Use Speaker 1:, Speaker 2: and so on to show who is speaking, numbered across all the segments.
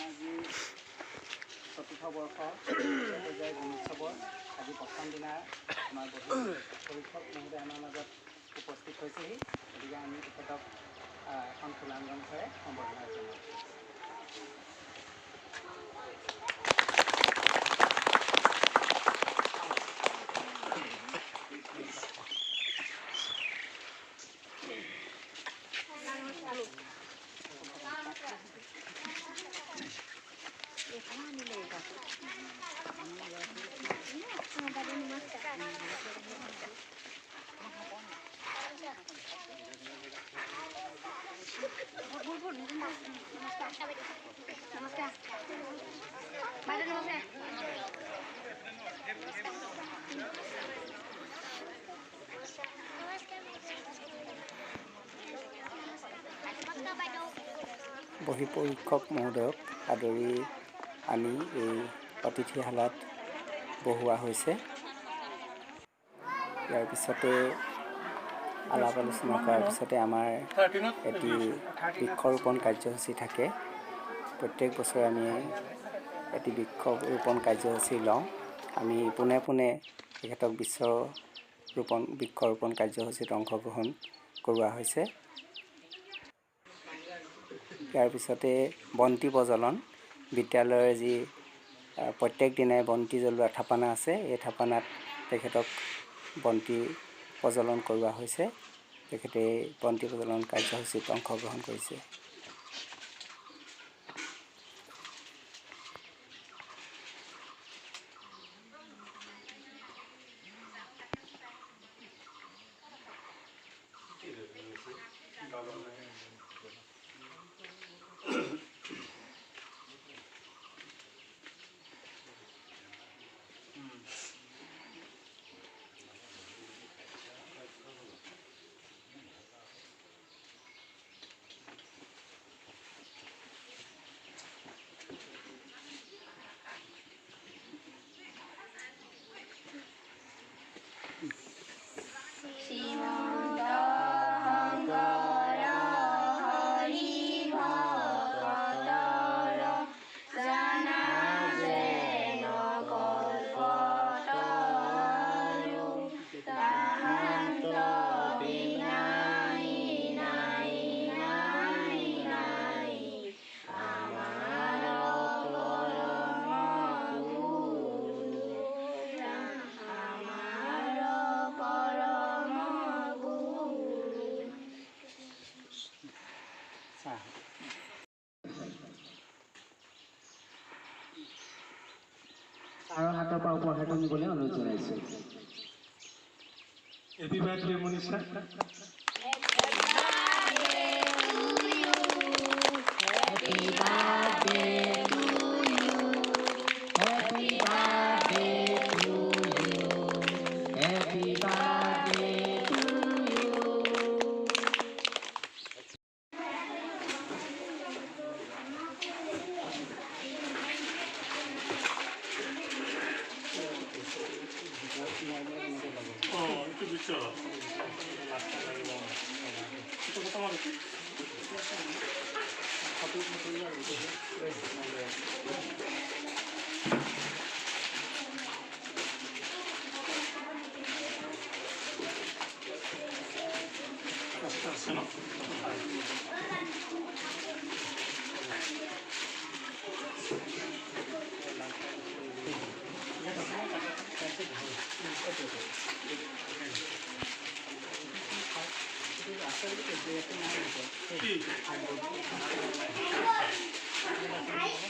Speaker 1: আজি চতুৰ্থ বৰ্ষ পৰ্যায়ৰ গুণোৎসৱৰ আজি প্ৰথম দিনা আমাৰ বহু পৰীক্ষক মহোদয় আমাৰ মাজত উপস্থিত হৈছেহি। গতিকে আমি তেখেতক এখন ফুলাম গামোচাৰে সম্বৰ্ধনা জনাইছোঁ। বহি পৰীক্ষক মহোদয়ক আদৰি আনি এই অতিথিশালাত বহোৱা হৈছে। ইয়াৰ পিছতে আলাপ আলোচনা কৰাৰ পিছতে আমাৰ এটি বৃক্ষৰোপণ কাৰ্যসূচী থাকে। প্ৰত্যেক বছৰে আমি এটি বৃক্ষৰোপণ কাৰ্যসূচী লওঁ। আমি পোনে পোনে তেখেতক বৃক্ষৰোপণ কাৰ্যসূচীত অংশগ্ৰহণ কৰোৱা হৈছে। ইয়াৰ পিছতে বন্তি প্ৰজ্বলন, বিদ্যালয়ৰ যি প্ৰত্যেক দিনাই বন্তি জ্বলোৱা থাপনা আছে, এই থাপনাত তেখেতক বন্তি প্ৰজ্বলন কৰোৱা হৈছে। তেখেতে বন্তি প্ৰজ্বলন কাৰ্যসূচীত অংশগ্ৰহণ কৰিছে। ছাৰৰ হাতৰ পৰা উপহাৰটো নিবলৈ অনুৰোধ জনাইছোঁ।
Speaker 2: Happy birthday, Monisha.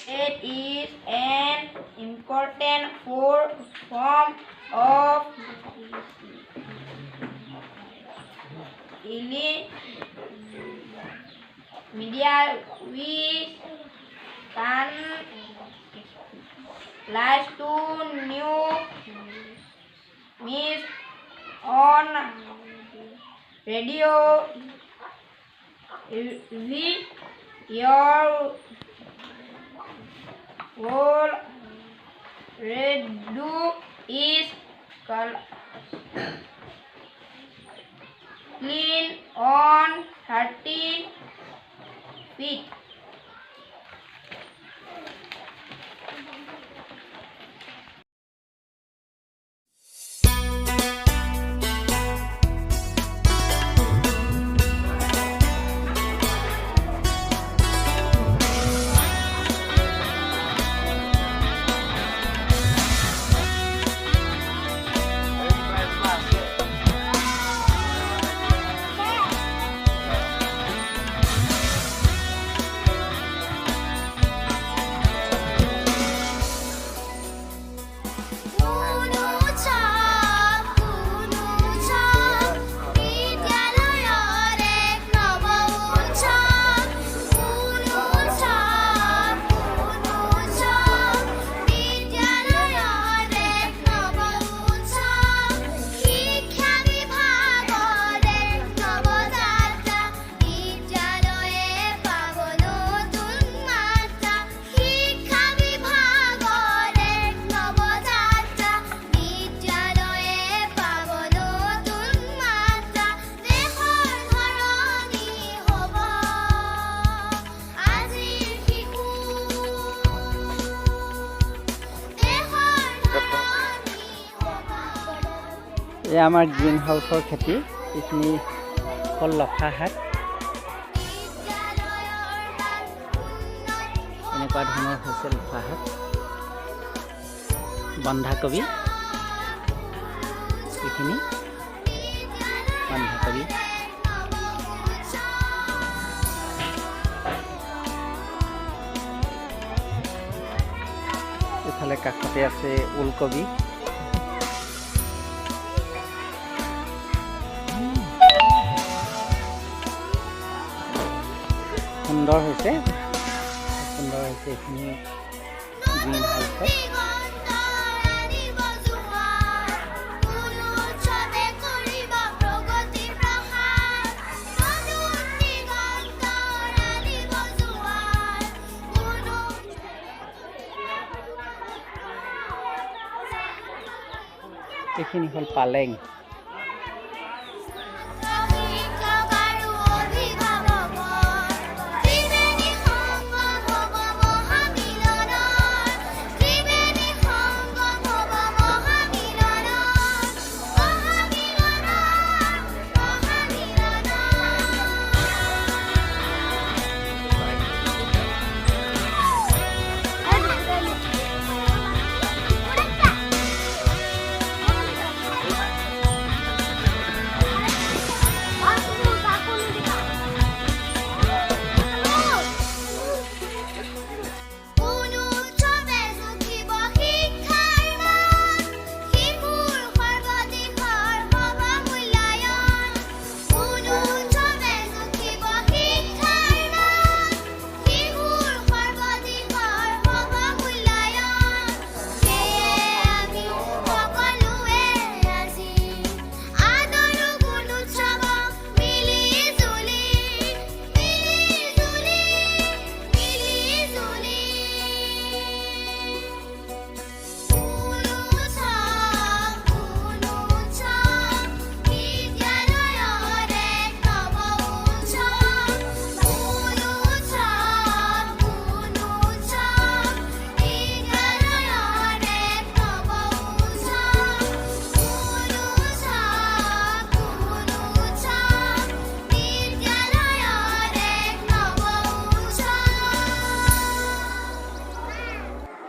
Speaker 3: It is an important form of media which can last to news on radio, your whole radio is clean on 30 feet.
Speaker 1: এয়া আমাৰ গ্ৰীণ হাউচৰ খেতি। এইখিনি হ'ল লফা শাক। এনেকুৱা ধৰণৰ হৈছে লফা শাক, বন্ধাকবি, এইখিনি বন্ধাকবি, ইফালে কাষতে আছে ওলকবি, সুন্দৰ হৈছে, সুন্দৰ হৈছে এইখিনি গ্ৰীণ হাউচত। এইখিনি হ'ল পালেং।